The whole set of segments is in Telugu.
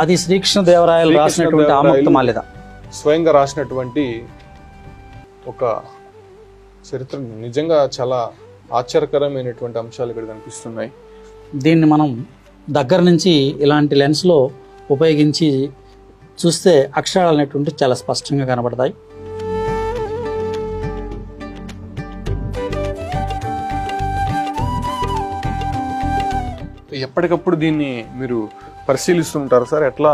అది శ్రీకృష్ణదేవరాయలు రాసినటువంటి ఆముక్తమాల్యద, స్వయంగా రాసినటువంటి ఒక చరిత్ర. నిజంగా చాలా ఆశ్చర్యకరమైనటువంటి అంశాలు ఇక్కడ కనిపిస్తున్నాయి. దీన్ని మనం దగ్గర నుంచి ఇలాంటి లెన్స్లో ఉపయోగించి చూస్తే అక్షరాలు అనేటువంటి చాలా స్పష్టంగా కనబడతాయి. ఎప్పటికప్పుడు దీన్ని మీరు పరిశీలిస్తుంటారు సార్? ఎట్లా?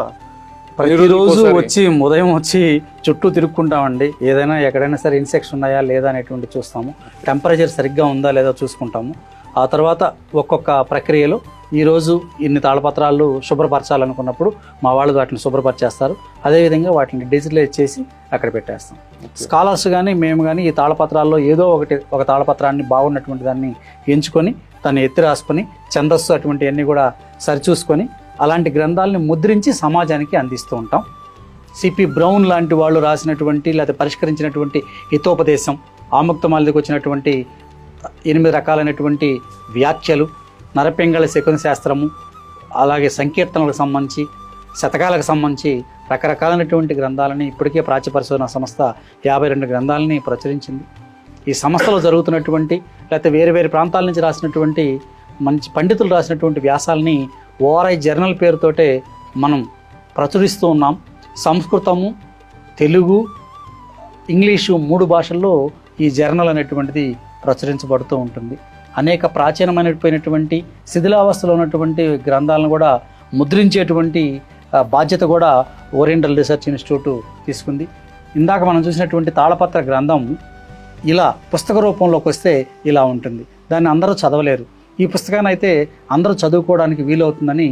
ప్రతిరోజు వచ్చి ఉదయం వచ్చి చుట్టూ తిరుక్కుంటామండి. ఏదైనా ఎక్కడైనా సరే ఇన్సెక్ట్స్ ఉన్నాయా లేదా అనేటువంటి చూస్తాము. టెంపరేచర్ సరిగ్గా ఉందా లేదా చూసుకుంటాము. ఆ తర్వాత ఒక్కొక్క ప్రక్రియలో ఈరోజు ఇన్ని తాళపత్రాలు శుభ్రపరచాలనుకున్నప్పుడు మా వాళ్ళు వాటిని శుభ్రపరిచేస్తారు. అదేవిధంగా వాటిని డిజిటలైజ్ చేసి అక్కడ పెట్టేస్తాం. స్కాలర్స్ కానీ మేము కానీ ఈ తాళపత్రాల్లో ఏదో ఒక తాళపత్రాన్ని బాగున్నటువంటి దాన్ని ఎంచుకొని దాన్ని ఎత్తి రాసుకొని ఛందస్సు అటువంటివన్నీ కూడా సరిచూసుకొని అలాంటి గ్రంథాలని ముద్రించి సమాజానికి అందిస్తూ ఉంటాం. సిపి బ్రౌన్ లాంటి వాళ్ళు రాసినటువంటి లేదా పరిష్కరించినటువంటి హితోపదేశం, ఆముక్తమాల్యదకు వచ్చినటువంటి 8 రకాలైనటువంటి వ్యాఖ్యలు, నరపింగళ శకున శాస్త్రము, అలాగే సంకీర్తనలకు సంబంధించి, శతకాలకు సంబంధించి రకరకాలైనటువంటి గ్రంథాలని ఇప్పటికే ప్రాచ్య పరిశోధన సంస్థ 52 గ్రంథాలని ప్రచురించింది. ఈ సంస్థలో జరుగుతున్నటువంటి లేకపోతే వేరు వేరు ప్రాంతాల నుంచి రాసినటువంటి మంచి పండితులు రాసినటువంటి వ్యాసాలని ఓఆర్ఐ జర్నల్ పేరుతోటే మనం ప్రచురిస్తూ ఉన్నాం. సంస్కృతము, తెలుగు, ఇంగ్లీషు 3 భాషల్లో ఈ జర్నల్ అనేటువంటిది ప్రచురించబడుతూ ఉంటుంది. అనేక ప్రాచీనమైనటువంటి శిథిలావస్థలో ఉన్నటువంటి గ్రంథాలను కూడా ముద్రించేటువంటి బాధ్యత కూడా ఓరియంటల్ రీసెర్చ్ ఇన్స్టిట్యూట్ తీసుకుంది. ఇందాక మనం చూసినటువంటి తాళపత్ర గ్రంథం ఇలా పుస్తక రూపంలోకి వస్తే ఇలా ఉంటుంది. దాన్ని అందరూ చదవలేరు. ఈ పుస్తకాన్ని అయితే అందరూ చదువుకోవడానికి వీలవుతుందని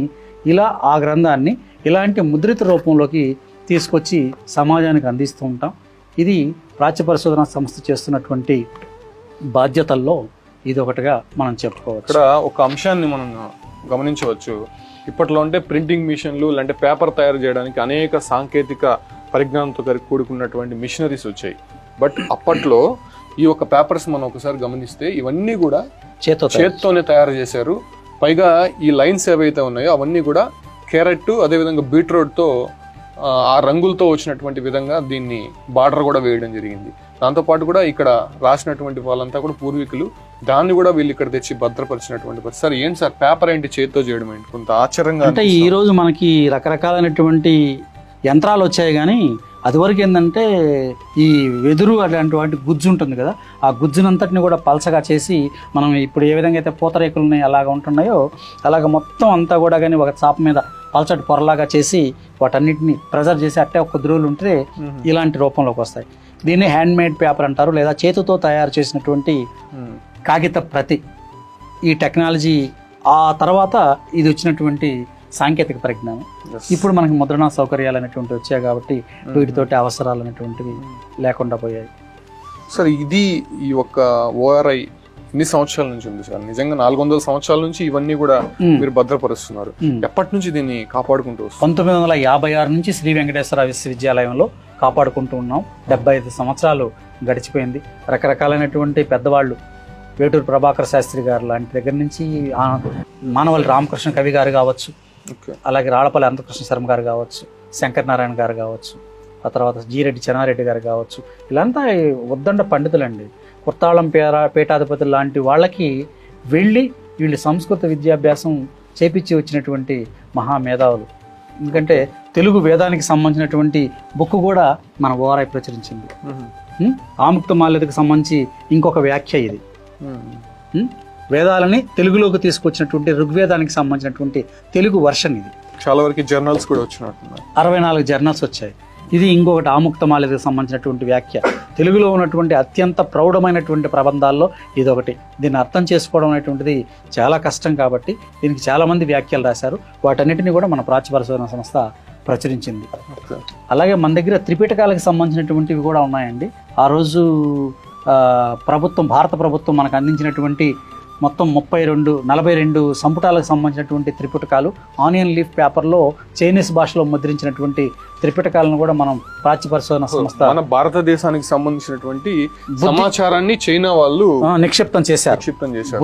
ఇలా ఆ గ్రంథాన్ని ఇలాంటి ముద్రిత రూపంలోకి తీసుకొచ్చి సమాజానికి అందిస్తూ ఉంటాం. ఇది ప్రాచ్య పరిశోధన సంస్థ చేస్తున్నటువంటి బాధ్యతల్లో ఇది ఒకటిగా మనం చెప్పుకోవచ్చు. ఇక్కడ ఒక అంశాన్ని మనం గమనించవచ్చు. ఇప్పట్లో అంటే ప్రింటింగ్ మిషన్లు అంటే పేపర్ తయారు చేయడానికి అనేక సాంకేతిక పరిజ్ఞానంతో కూడుకున్నటువంటి మిషనరీస్ వచ్చాయి. బట్ అప్పట్లో ఈ యొక్క పేపర్స్ మనం ఒకసారి గమనిస్తే ఇవన్నీ కూడా చేత్తోనే తయారు చేశారు. పైగా ఈ లైన్స్ ఏవైతే ఉన్నాయో అవన్నీ కూడా క్యారెట్ అదేవిధంగా బీట్రూట్తో ఆ రంగులతో వచ్చినటువంటి విధంగా దీన్ని బార్డర్ కూడా వేయడం జరిగింది. దాంతోపాటు కూడా ఇక్కడ రాసినటువంటి వాళ్ళంతా కూడా పూర్వీకులు దాన్ని కూడా వీళ్ళు ఇక్కడ తెచ్చి భద్రపరిచినటువంటి పరిస్థితి. సార్ ఏంటి సార్ పేపర్ ఏంటి చేత్తో చేయడం ఏంటి? కొంత ఆశ్చర్యంగా. అంటే ఈ రోజు మనకి రకరకాలైనటువంటి యంత్రాలు వచ్చాయి, కానీ అదివరకు ఏంటంటే ఈ వెదురు అలాంటి వాటి గుజ్జు ఉంటుంది కదా, ఆ గుజ్జునంతటిని కూడా పలసగా చేసి మనం ఇప్పుడు ఏ విధంగా అయితే పూతరేకులు ఉన్నాయి అలాగ ఉంటున్నాయో అలాగ మొత్తం అంతా కూడా కానీ ఒక చాప మీద పలచటి పొరలాగా చేసి వాటన్నిటిని ప్రెజర్వ్ చేసి అట్టే ఒక కొద్ది రోజులు ఉంటే ఇలాంటి రూపంలోకి వస్తాయి. దీన్ని హ్యాండ్ మేడ్ పేపర్ అంటారు, లేదా చేతితో తయారు చేసినటువంటి కాగిత ప్రతి. ఈ టెక్నాలజీ ఆ తర్వాత ఇది వచ్చినటువంటి సాంకేతిక పరిజ్ఞానం. ఇప్పుడు మనకి ముద్రణ సౌకర్యాలు అనేటువంటి వచ్చాయి కాబట్టి వీటితోటి అవసరాలు అనేటువంటివి లేకుండా పోయాయి. సార్ ఇది ఈ యొక్క ఓఆర్ఐ ఎన్ని సంవత్సరాల నుంచి ఉంది సార్? నిజంగా 400 సంవత్సరాల నుంచి ఇవన్నీ కూడా మీరు భద్రపరుస్తున్నారు. ఎప్పటి నుంచి దీన్ని కాపాడుకుంటూ వస్తున్నారు? 1956 నుంచి శ్రీ వెంకటేశ్వర విశ్వవిద్యాలయంలో కాపాడుకుంటూ ఉన్నాం. 75 సంవత్సరాలు గడిచిపోయింది. రకరకాలైనటువంటి పెద్దవాళ్ళు, వేటూరు ప్రభాకర్ శాస్త్రి గారు లాంటి దగ్గర నుంచి మానవల్లి రామకృష్ణ కవి గారు కావచ్చు, అలాగే రాళ్లపల్లి అనంతకృష్ణ శర్మ గారు కావచ్చు, శంకర్ నారాయణ గారు కావచ్చు, ఆ తర్వాత జీరెడ్డి చెన్నారెడ్డి గారు కావచ్చు, ఇలాంతా ఉద్దండ పండితులండి. కుర్తాళం పీఠాధిపతులు లాంటి వాళ్ళకి వెళ్ళి వీళ్ళు సంస్కృత విద్యాభ్యాసం చేపించి వచ్చినటువంటి మహామేధావులు. ఎందుకంటే తెలుగు వేదానికి సంబంధించినటువంటి బుక్ కూడా మన ఓఆర్ఐ ప్రచురించింది. ఆముక్తమాల్యదకు సంబంధించి ఇంకొక వ్యాఖ్య ఇది. వేదాలని తెలుగులోకి తీసుకొచ్చినటువంటి ఋగ్వేదానికి సంబంధించినటువంటి తెలుగు వర్షన్ ఇది. చాలా వరకు జర్నల్స్ కూడా వచ్చినట్టున్నాయి. 64 జర్నల్స్ వచ్చాయి. ఇది ఇంకొకటి ఆముక్తమాల్యదకు సంబంధించినటువంటి వ్యాఖ్య. తెలుగులో ఉన్నటువంటి అత్యంత ప్రౌఢమైనటువంటి ప్రబంధాల్లో ఇది ఒకటి. దీన్ని అర్థం చేసుకోవడం అనేటువంటిది చాలా కష్టం కాబట్టి దీనికి చాలామంది వ్యాఖ్యలు రాశారు. వాటన్నిటిని కూడా మన ప్రాచ్య పరిశోధన సంస్థ ప్రచురించింది. అలాగే మన దగ్గర త్రిపిటకాలకు సంబంధించినటువంటివి కూడా ఉన్నాయండి. ఆ రోజు భారత ప్రభుత్వం మనకు అందించినటువంటి మొత్తం 42 సంపుటాలకు సంబంధించినటువంటి త్రిపిటకాలు ఆనియన్ లీఫ్ పేపర్లో చైనీస్ భాషలో ముద్రించినటువంటి త్రిపిటకాలను కూడా మనం ప్రాచ్య పరిశోధన సంస్థ మన భారతదేశానికి సంబంధించినటువంటి సమాచారాన్ని చైనా వాళ్ళు నిక్షిప్తం చేశారు.